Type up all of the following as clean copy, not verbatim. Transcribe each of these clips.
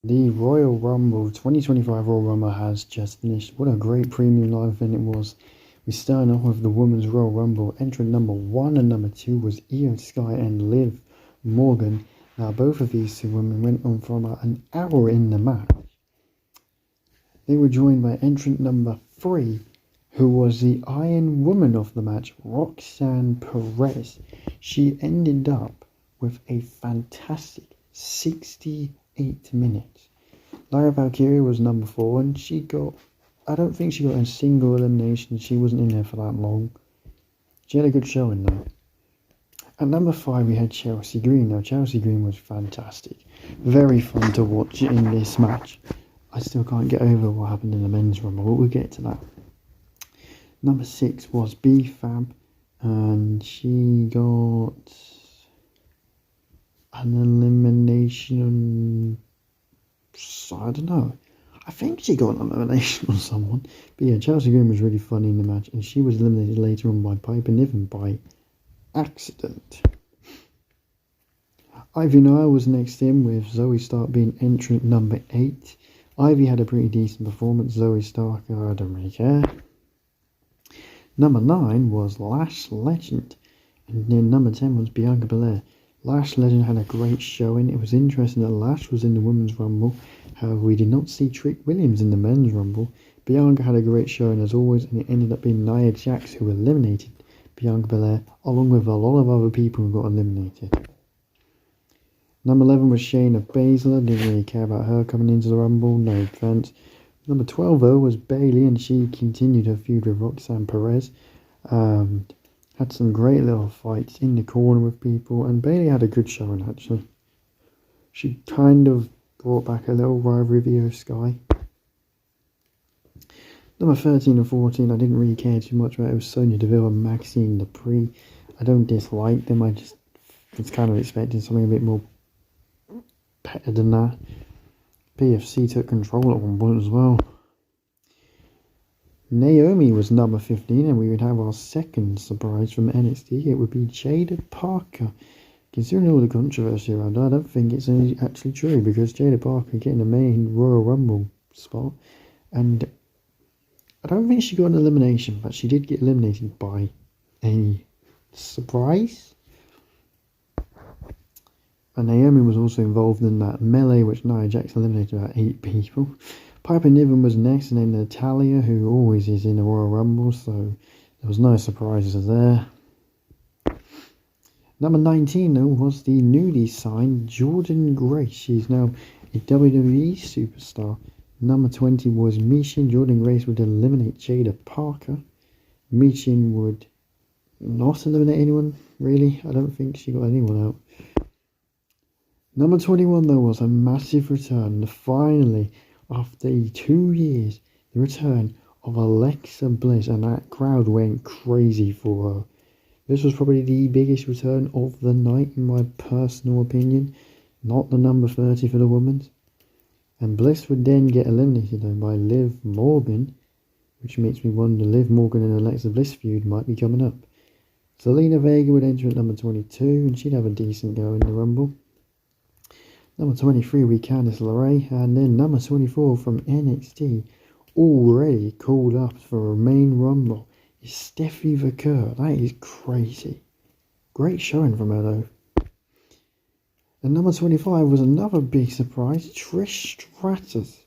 The Royal Rumble 2025 Royal Rumble has just finished. What a great premium live event it was. We started off with the Women's Royal Rumble. Entrant number 1 and number 2 was Io Sky and Liv Morgan. Now both of these two women went on for about an hour in the match. They were joined by entrant number 3, who was the Iron Woman of the match, Roxanne Perez. She ended up with a fantastic 68 minutes. Lyra Valkyria was number 4 and I don't think she got a single elimination. She wasn't in there for that long. She had a good showing though. At number 5 we had Chelsea Green. Now Chelsea Green was fantastic. Very fun to watch in this match. I still can't get over what happened in the men's rumble, but we'll get to that. Number 6 was B-Fab and she got an elimination. I don't know. I think she got an elimination on someone. But yeah, Chelsea Green was really funny in the match, and she was eliminated later on by Piper Niven by accident. Ivy Nile was next in, with Zoe Stark being entrant number 8. Ivy had a pretty decent performance. Zoe Stark, I don't really care. Number 9 was Lash Legend, and then number 10 was Bianca Belair. Lash Legend had a great showing. It was interesting that Lash was in the Women's Rumble. However, we did not see Trick Williams in the Men's Rumble. Bianca had a great showing as always, and it ended up being Nia Jax who eliminated Bianca Belair, along with a lot of other people who got eliminated. Number 11 was Shayna Baszler. Didn't really care about her coming into the Rumble, no offense. Number 12 though was Bayley, and she continued her feud with Roxanne Perez. Had some great little fights in the corner with people, and Bayley had a good showing actually. She kind of brought back a little rivalry with Io Sky. Number 13 and 14 I didn't really care too much about. It was Sonya Deville and Maxine Dupree. I don't dislike them, I just was kind of expecting something a bit more better than that. PFC took control at one point as well. Naomi was number 15, and we would have our second surprise from NXT. It would be Jada Parker. Considering all the controversy around her, I don't think it's actually true, because Jada Parker getting the main Royal Rumble spot, and I don't think she got an elimination, but she did get eliminated by a surprise. And Naomi was also involved in that melee, which Nia Jax eliminated about 8 people. Piper Niven was next, and then Natalya, who always is in the Royal Rumble, so there was no surprises there. Number 19 though was the newly signed Jordynne Grace. She's now a WWE superstar. Number 20 was Michin. Jordynne Grace would eliminate Jada Parker. Michin would not eliminate anyone, really. I don't think she got anyone out. Number 21 though was a massive return. Finally, after 2 years, the return of Alexa Bliss, and that crowd went crazy for her. This was probably the biggest return of the night in my personal opinion, not the number 30 for the women's. And Bliss would then get eliminated though by Liv Morgan, which makes me wonder Liv Morgan and Alexa Bliss feud might be coming up. Zelina Vega would enter at number 22, and she'd have a decent go in the Rumble. Number 23 we Candice LeRae, and then number 24 from NXT, already called up for a main Rumble, is Steffi Vaquer. That is crazy. Great showing from her though. And number 25 was another big surprise, Trish Stratus.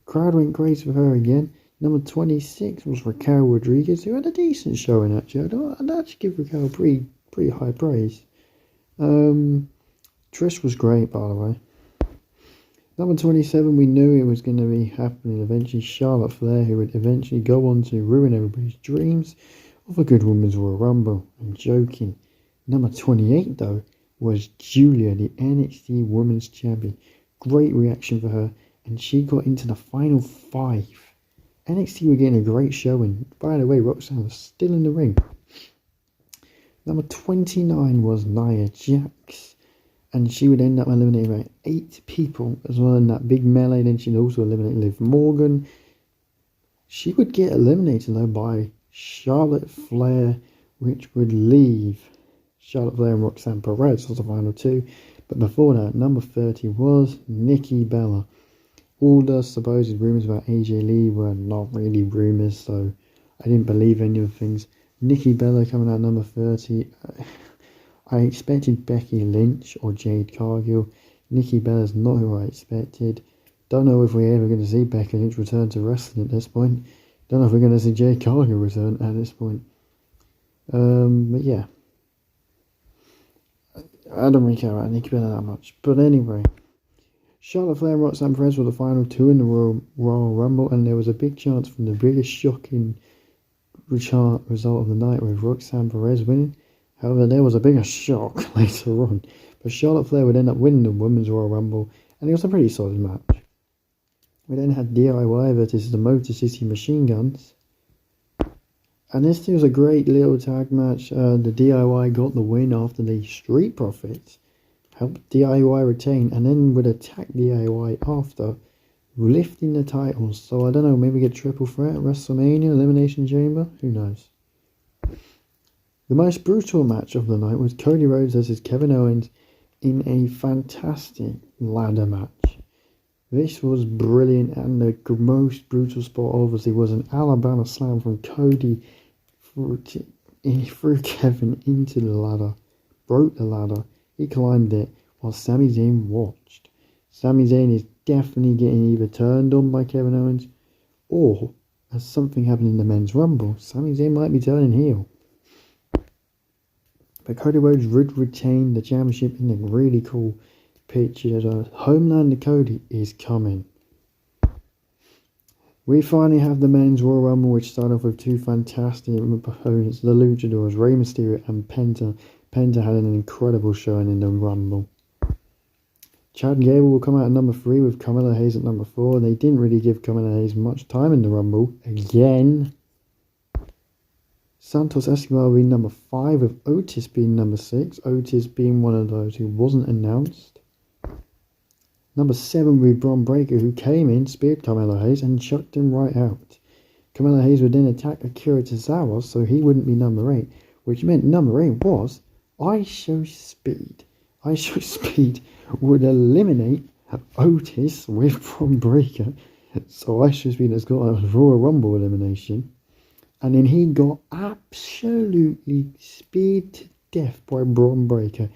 Crowd went crazy for her again. Number 26 was Raquel Rodriguez, who had a decent showing actually. I'd actually give Raquel pretty high praise. Trish was great, by the way. Number 27, we knew it was going to be happening eventually. Charlotte Flair, who would eventually go on to ruin everybody's dreams of a good women's Royal Rumble. I'm joking. Number 28, though, was Julia, the NXT Women's Champion. Great reaction for her, and she got into the final 5. NXT were getting a great showing. By the way, Roxanne was still in the ring. Number 29 was Nia Jax, and she would end up eliminating about 8 people as well in that big melee. Then she'd also eliminate Liv Morgan. She would get eliminated though by Charlotte Flair, which would leave Charlotte Flair and Roxanne Perez as the final 2. But before that, number 30 was Nikki Bella. All the supposed rumours about AJ Lee were not really rumours, so I didn't believe any of the things. Nikki Bella coming out number 30. I expected Becky Lynch or Jade Cargill. Nikki Bella's not who I expected. Don't know if we're ever going to see Becky Lynch return to wrestling at this point. Don't know if we're going to see Jade Cargill return at this point. But yeah. I don't really care about Nikki Bella that much. But anyway. Charlotte Flair and Roxanne Perez were the final two in the Royal Rumble, and there was a big chance from the biggest shocking result of the night with Roxanne Perez winning. However, there was a bigger shock later on. But Charlotte Flair would end up winning the Women's Royal Rumble, and it was a pretty solid match. We then had DIY versus the Motor City Machine Guns. And this was a great little tag match. The DIY got the win after the Street Profits helped DIY retain, and then would attack DIY after, lifting the titles. So I don't know, maybe get triple threat at WrestleMania, Elimination Chamber? Who knows? The most brutal match of the night was Cody Rhodes versus Kevin Owens in a fantastic ladder match. This was brilliant, and the most brutal spot obviously was an Alabama slam from Cody threw Kevin into the ladder, broke the ladder. He climbed it while Sami Zayn watched. Sami Zayn is definitely getting either turned on by Kevin Owens, or as something happened in the Men's Rumble, Sami Zayn might be turning heel. But Cody Rhodes would retain the championship in a really cool picture. Homeland of Cody is coming. We finally have the Men's Royal Rumble, which started off with two fantastic opponents, the Luchadors, Rey Mysterio and Penta. Penta had an incredible showing in the Rumble. Chad Gable will come out at number 3 with Carmella Hayes at number 4. They didn't really give Carmella Hayes much time in the Rumble. Again. Santos Escobar being number 5 with Otis being number 6. Otis being one of those who wasn't announced. Number 7 with Bron Breakker, who came in, speared Carmella Hayes and chucked him right out. Carmella Hayes would then attack Akira Tozawa, so he wouldn't be number 8. Which meant number 8 was I Show Speed. I Show Speed would eliminate Otis with Bron Breakker. So I Show Speed has got a Royal Rumble elimination. And then he got absolutely speared to death by Bron Breakker.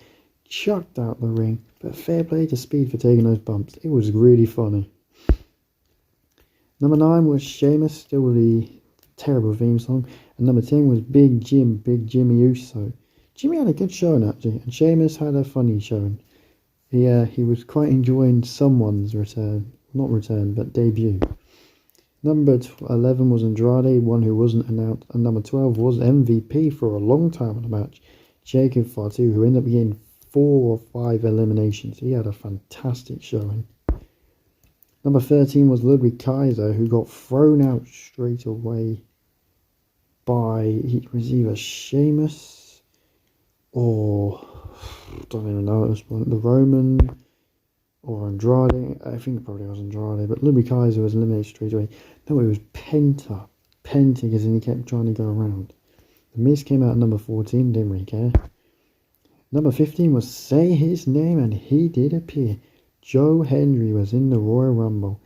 Chucked out the ring. But fair play to Speed for taking those bumps. It was really funny. Number 9 was Sheamus, still the terrible theme song. And number 10 was Big Jimmy Uso. Jimmy had a good showing actually, and Sheamus had a funny showing. He was quite enjoying someone's return. Not return, but debut. Number 11 was Andrade, one who wasn't announced. And number 12 was MVP for a long time in the match, Jacob Fatu, who ended up getting 4 or 5 eliminations. He had a fantastic showing. Number 13 was Ludwig Kaiser, who got thrown out straight away by, he was either Sheamus or, I don't even know at this point, the Roman or Andrade. I think it probably was Andrade, but Ludwig Kaiser was eliminated straight away. No, it was Penta, because then he kept trying to go around. The Miz came out at number 14, didn't really care. Number 15 was Say His Name, and he did appear. Joe Hendry was in the Royal Rumble,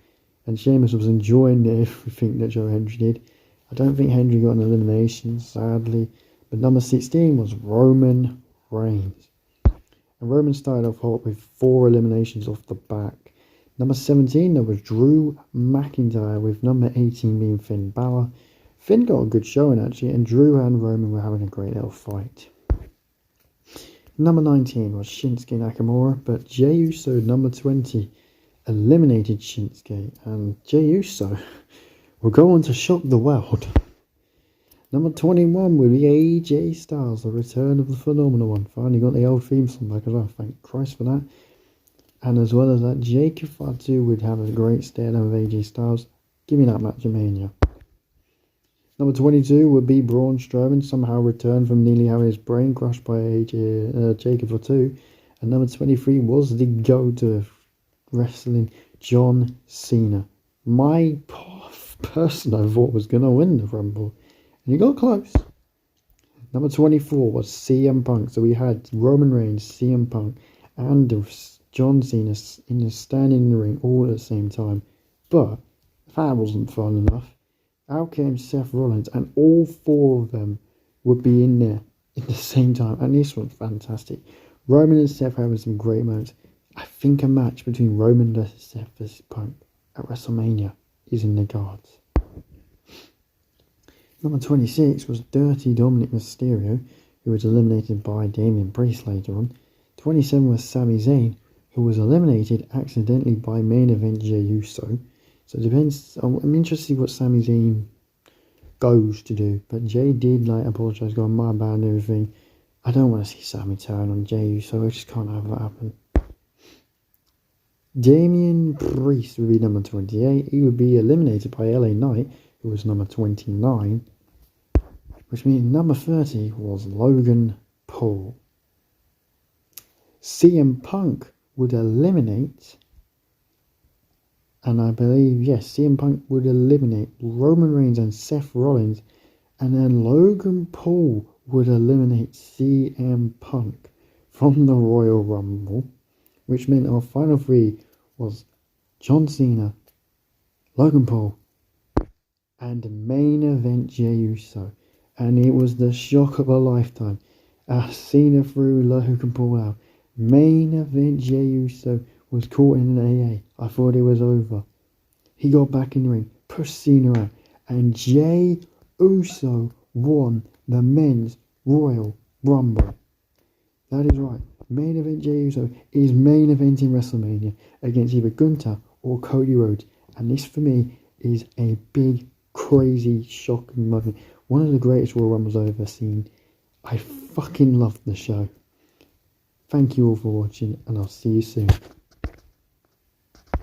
and Sheamus was enjoying everything that Joe Hendry did. I don't think Hendry got an elimination, sadly. But number 16 was Roman Reigns. And Roman started off hot with 4 eliminations off the back. Number 17, there was Drew McIntyre, with number 18 being Finn Balor. Finn got a good showing actually, and Drew and Roman were having a great little fight. Number 19 was Shinsuke Nakamura, but Jey Uso, number 20, eliminated Shinsuke. And Jey Uso will go on to shock the world. Number 21 will be AJ Styles, the return of the phenomenal one. Finally got the old theme song back as well, thank Christ for that. And as well as that, Jacob Fatu would have a great stare down with AJ Styles. Give me that match at Mania. Number 22 would be Braun Strowman, somehow returned from nearly having his brain crushed by Jacob Fatu. And number 23 was the GOAT of wrestling, John Cena. My person I thought was going to win the Rumble. And he got close. Number 24 was CM Punk. So we had Roman Reigns, CM Punk, and John Cena in the standing in the ring all at the same time. But if that wasn't fun enough, out came Seth Rollins, and all four of them would be in there at the same time, and this was fantastic. Roman and Seth having some great moments. I think a match between Roman versus Seth versus Punk at WrestleMania is in the cards. Number 26 was Dirty Dominic Mysterio, who was eliminated by Damian Priest later on. 27 was Sami Zayn, who was eliminated accidentally by main event Jey Uso. So it depends. I'm interested to see what Sami Zayn goes to do. But Jey did apologise, going my bad and everything. I don't want to see Sami turn on Jey Uso. I just can't have that happen. Damian Priest would be number 28. He would be eliminated by LA Knight, who was number 29. Which means number 30 was Logan Paul. CM Punk would eliminate, and I believe, yes, CM Punk would eliminate Roman Reigns and Seth Rollins, and then Logan Paul would eliminate CM Punk from the Royal Rumble, which meant our final three was John Cena, Logan Paul, and main event Jey Uso. And it was the shock of a lifetime. Cena threw Logan Paul out. Main event Jey Uso was caught in an AA. I thought it was over. He got back in the ring, pushed Cena out, and Jey Uso won the Men's Royal Rumble. That is right. Main event Jey Uso is main event in WrestleMania against either Gunther or Cody Rhodes. And this for me is a big, crazy, shocking moment. One of the greatest Royal Rumbles I've ever seen. I fucking loved the show. Thank you all for watching, and I'll see you soon.